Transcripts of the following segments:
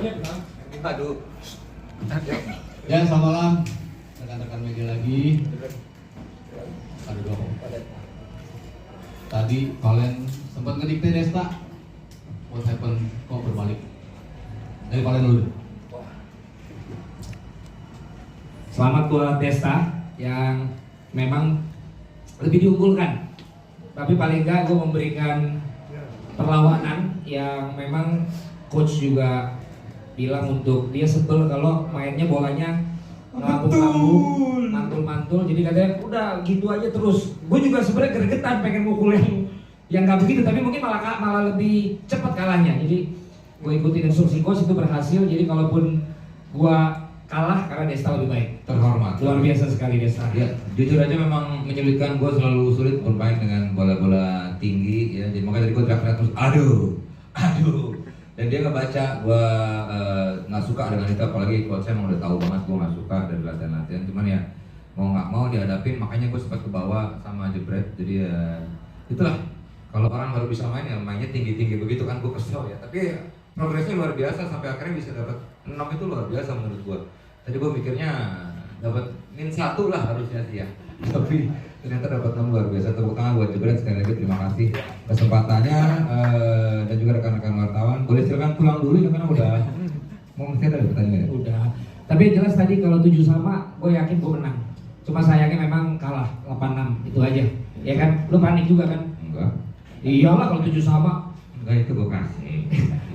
Aduh. Ya, selamat malam rekan-rekan media lagi. Aduh dong. Tadi Valen sempat ngedikte Desta. What happened? Kok berbalik? Dari Valen dulu. Selamat buat Desta yang memang lebih diunggulkan. Tapi paling enggak gue memberikan perlawanan yang memang coach juga bilang untuk dia sebel kalau mainnya bolanya ngambung-ngambung, mantul-mantul. Jadi katanya udah gitu aja terus. Gue juga sebenarnya gregetan pengen mukul yang nggak begitu, tapi mungkin malah lebih cepat kalahnya. Jadi gue ikutin instruksi coach itu berhasil. Jadi kalaupun gue kalah karena Desta lebih baik. Terhormat. Luar biasa sekali Desta. Ya, jujur aja memang menyulitkan. Gue selalu sulit bermain dengan bola-bola tinggi ya. Jadi makanya tadi gue teriak-teriak terus, aduh. Dan dia nggak baca. Gue nggak suka dengan itu, apalagi coachnya emang udah tahu banget gue nggak suka dari latihan-latihan. Cuman ya mau nggak mau dihadapin, makanya gue sempat kebawa sama jebret. Jadi ya itulah. Kalau orang baru bisa main ya mainnya tinggi-tinggi begitu kan, gue kesel ya. Tapi progresnya luar biasa sampai akhirnya bisa dapat 6 itu luar biasa menurut gue. Tadi gue mikirnya dapat -1 lah harusnya sih ya, tapi ternyata dapat 6 luar biasa. Tepuk tangan buat jebret sekali lagi, terima kasih kesempatannya dan juga rekan-rekan wartawan. Boleh silakan pulang dulu ya karena udah mau masih ada pertanyaan. Udah. Tapi yang jelas tadi kalau 7 sama, gue yakin gue menang. Cuma sayangnya memang kalah 8-6 itu aja. Ya kan? Lu panik juga kan? Enggak. Iyalah kalau 7 sama. Enggak, itu gue kasih.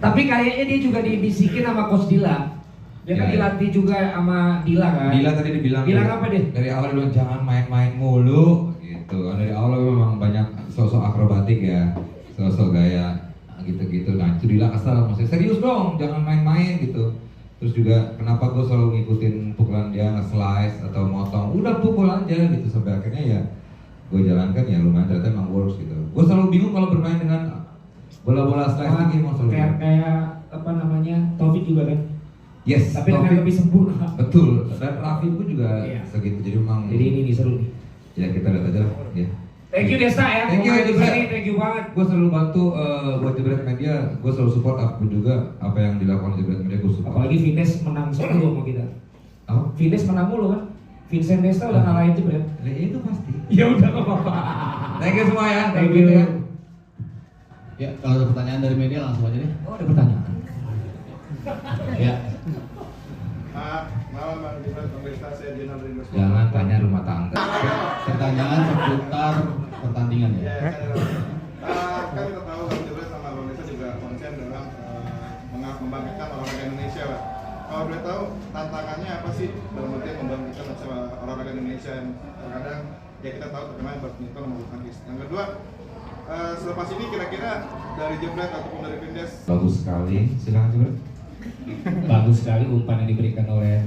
Tapi kayaknya dia juga dibisikin sama Coach Dila. Dia kan dilatih juga sama Dila kan? Dila tadi dibilang. Bilang apa deh? Dari awal dia bilang jangan main-main mulu gitu. Dari awal memang banyak sosok akrobatik ya, sosok gaya gitu-gitu. Nah itu Dila kesel, maksudnya serius dong, jangan main-main gitu. Terus juga kenapa gue selalu ngikutin pukulan dia, nge-slice atau motong, udah pukul aja gitu. Sampai akhirnya ya gue jalankan ya lumayan, ternyata emang works gitu. Gue selalu bingung kalau bermain dengan bola-bola slice tinggi, mau selalu kayak apa namanya, Taufik juga kan? yes, tapi dengan lebih sempurna. Betul, dan Raffi pun juga segitu, jadi memang. Jadi ini seru nih. Ya kita lihat aja lah ya. Thank you Desta ya. Thank you Jebret. Thank you banget. Gue selalu bantu buat Jebret Media, gue selalu support apapun juga apa yang dilakukan Jebret Media, gue support. Apalagi Vindes menang mulu sama kita. Apa? Vindes menang mulu kan? Vincent Desta udah ngalahin Jebret. Ya itu pasti. Ya udah nggak apa-apa. Thank you semua ya. Thank you. Ya, kalau ada pertanyaan dari media langsung aja deh. Oh ada pertanyaan. Ya. Malam Bang Jebret, pemirsa saya Jenal dari Indonesia. Jangan tanya rumah tangga. Pertanyaan seputar pertandingan ya. Ya, kan kita tahu Bang Jebret sama Bang Desa juga konsen dalam membangkitkan olahraga Indonesia, Pak. Kalau boleh tahu tantangannya apa sih dalam arti membangkitkan olahraga Indonesia yang terkadang ya kita tahu terkenal badminton sama bulu tangkis. Yang kedua, selepas ini kira-kira dari Jebret ataupun dari Vindes. Bagus sekali, silakan Jebret. Bagus sekali umpan yang diberikan oleh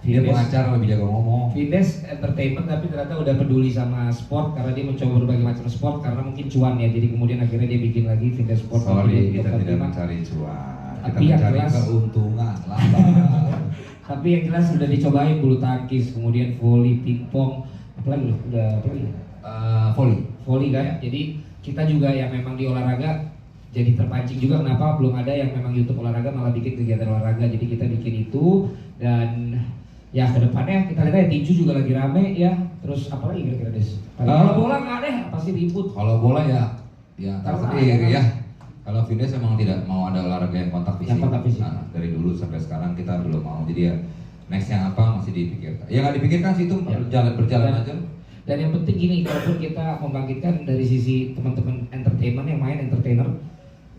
Dia Vindes. pengacara lebih jago ngomong. Vindes entertainment tapi ternyata udah peduli sama sport karena dia mencoba berbagai macam sport karena mungkin cuan ya. Jadi kemudian akhirnya dia bikin lagi Vindes Sport. Sorry, kita tidak mencari cuan. Kita Tapi yang mencari jelas- keuntungan, laba. Tapi yang jelas sudah dicobain bulu tangkis, kemudian volley, pingpong, apalagi loh, udah apalagi? Volley kan. Jadi kita juga yang memang di olahraga jadi terpancing juga kenapa belum ada yang memang YouTube olahraga malah bikin kegiatan olahraga. Jadi kita bikin itu dan ya kedepannya kita lihat ya tinju juga lagi rame ya. Terus apa lagi kira-kira Des? Kalau bola nggak deh, pasti ribut. Kalau bola ya Kalau sendiri ada, ya. Kalau Vindes memang tidak mau ada olahraga yang kontak fisik. Yang kontak fisik. Nah, dari dulu sampai sekarang kita belum mau. Jadi ya nextnya apa masih dipikirkan. Ya nggak dipikirkan sih itu berjalan aja. Dan yang penting gini, kalaupun kita membangkitkan dari sisi teman-teman entertainment yang main entertainer,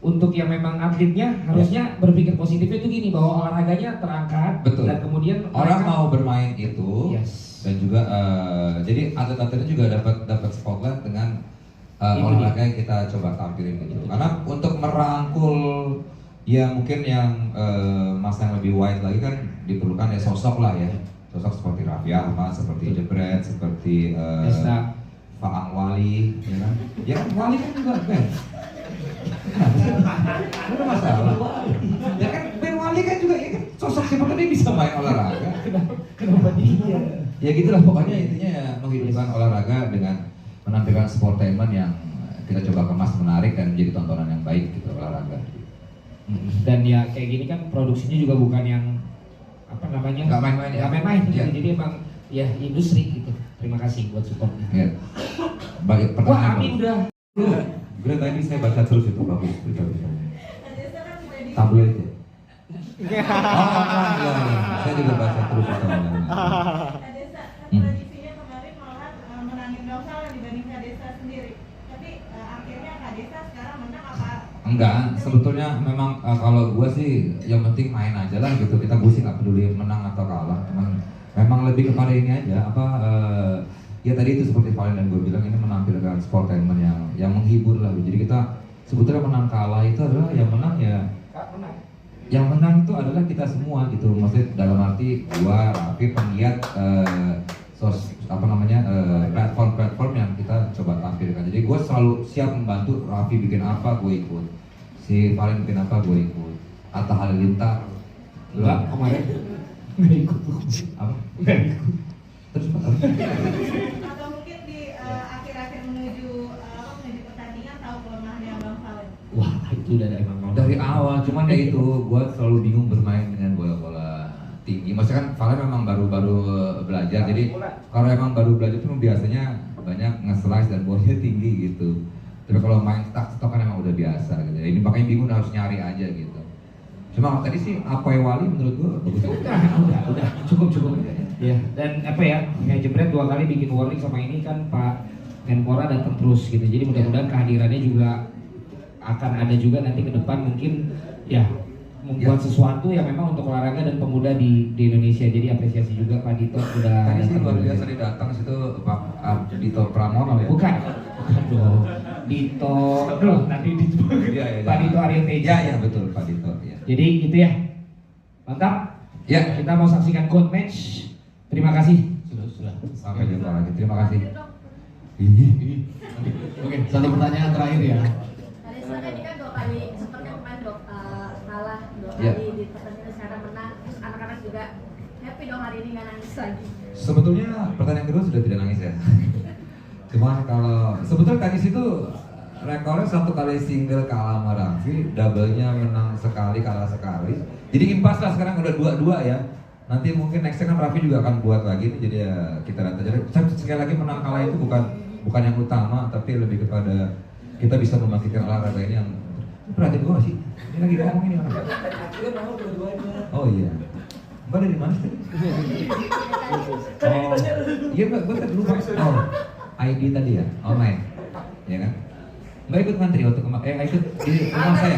untuk yang memang atletnya harusnya berpikir positifnya itu gini bahwa olahraganya terangkat. Betul. Dan kemudian Orang mereka- mau bermain itu. Yes. Dan juga jadi atlet-atletnya juga dapat spotlight dengan Ini olahraga yang kita coba tampilin gitu. Karena untuk merangkul ya mungkin yang masa yang lebih wide lagi kan diperlukan ya sosok lah ya. Sosok seperti Raffi Ahmad, seperti Jebret, seperti Desta. Faang Wali, ya kan? Ya kan Wali kan juga band. Ada masalah. Ya kan band Wali kan juga ya kan sosok seperti ini bisa main olahraga. Kenapa dia? Ya gitulah pokoknya intinya ya menghidupkan olahraga dengan menampilkan sportainment yang kita coba kemas menarik dan menjadi tontonan yang baik gitu olahraga. Dan ya kayak gini kan produksinya juga bukan yang apa namanya? Nggak main-main ya? Nggak main-main. Iya. Jadi emang ya industri gitu. Terima kasih buat supportnya. Ya. Baik, Wah, pertanyaan Ami udah. Gue tadi saya baca terus itu bagus berita-berita. Tabloid ya? Oh, iya, iya. Saya juga baca terus itu. Kadesa, tradisinya kemarin malahan menangin Novel dibanding Kadesa sendiri. Tapi akhirnya Kadesa sekarang menang apa? Enggak, sebetulnya memang kalau gue sih yang penting main aja lah gitu. Gue sih nggak peduli menang atau kalah. Cuman memang lebih kepada ini aja ya tadi itu seperti Valen dan gue bilang, ini menampilkan sportainment yang menghibur lah. Jadi kita sebetulnya menang kalah itu adalah yang menang ya. Yang menang itu adalah kita semua gitu. Maksudnya dalam arti gua, Raffi, penggiat platform yang kita coba tampilkan. Jadi gue selalu siap membantu. Raffi bikin apa gue ikut, si Valen bikin apa gue ikut, Atta Halilintar Enggak, kemarin nggak ikut. apa? Nggak ikut. Terus apa? Atau mungkin di akhir-akhir menuju pertandingan tahu kelemahannya Bang Valen? Wah, itu udah emang mau Dari awal, cuman ya itu gue selalu bingung bermain dengan bola-bola tinggi. Maksudnya kan Valen memang baru-baru belajar, jadi kalau emang baru belajar tuh biasanya banyak nge-slice dan bolanya tinggi gitu. Tapi kalau main stok kan emang udah biasa gitu. Ini makanya bingung harus nyari aja gitu. Cuma tadi sih Apoy Wali menurut gue bagus. udah cukup ya. Dan apa ya, kayak Jebret 2 kali bikin warning sama ini kan Pak Menpora datang terus gitu. Jadi mudah-mudahan kehadirannya juga akan ada juga nanti ke depan, mungkin ya membuat sesuatu yang memang untuk olahraga dan pemuda di Indonesia. Jadi apresiasi juga Pak Dito udah Tadi sih datang. luar biasa dia datang situ Pak Dito Pramono ya. Bukan dong. Dito, aduh nanti Dito. Iya, Pak Dito Aryo Teja. Ya betul Pak Dito ya. Jadi itu ya. Mantap. Ya, Kita mau saksikan code match. Terima kasih. Sudah. sampai jumpa lagi. Terima kasih. Oke, satu pertanyaan terakhir ya. Kadesa kan ini kan 2 kali, sepertinya kemarin kalah 2 Iya. kali di pertandingan, sekarang menang. Terus anak-anak juga happy dong hari ini nggak nangis lagi. Sebetulnya pertandingan kedua sudah tidak nangis ya. Cuman kalau sebetulnya tenis itu rekornya 1 kali single kalah sama Raffi, double-nya menang sekali kalah sekali. Jadi impas lah, sekarang udah 2-2 ya. Nanti mungkin nextnya kan Raffi juga akan buat lagi nih, jadi ya kita lihat aja. Sekali lagi menang kalah itu bukan yang utama, tapi lebih kepada kita bisa membangkitkan olahraga ini yang perhatian gue sih. Ini lagi ngomong ini orang. Oh iya. Mbak dari mana sih? Oh, iya mbak, gue tadi lupa. Oh, ID tadi ya, online, ya kan? Mbak ikut ngantri waktu ikut di rumah saya?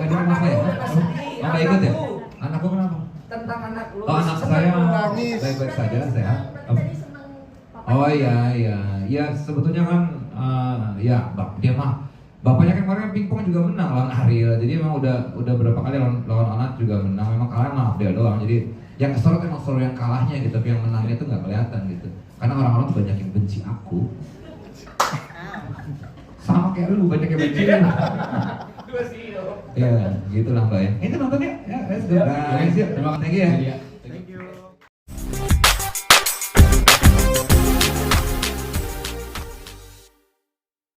Nggak di rumah saya? Oh, nggak ikut ya? Anakku kenapa? Tentang anak lu. Oh, anak saya baik-baik saja, sehat. Tadi seneng papa. Oh iya, ya sebetulnya kan ya dia mah bapaknya kan kemarin pingpong juga menang lawan Ariel, jadi emang udah berapa kali lawan Onat juga menang. Memang kalah maaf dia doang, jadi yang kesorot emang selalu yang kalahnya gitu, tapi yang menangnya tuh nggak kelihatan gitu, karena orang-orang tuh banyak yang benci aku, sama kayak lu banyak yang benci lu. Ya, gitulah mbak ya. Itu nontonnya, ya, let's go. Guys, yuk. Terima kasih ya.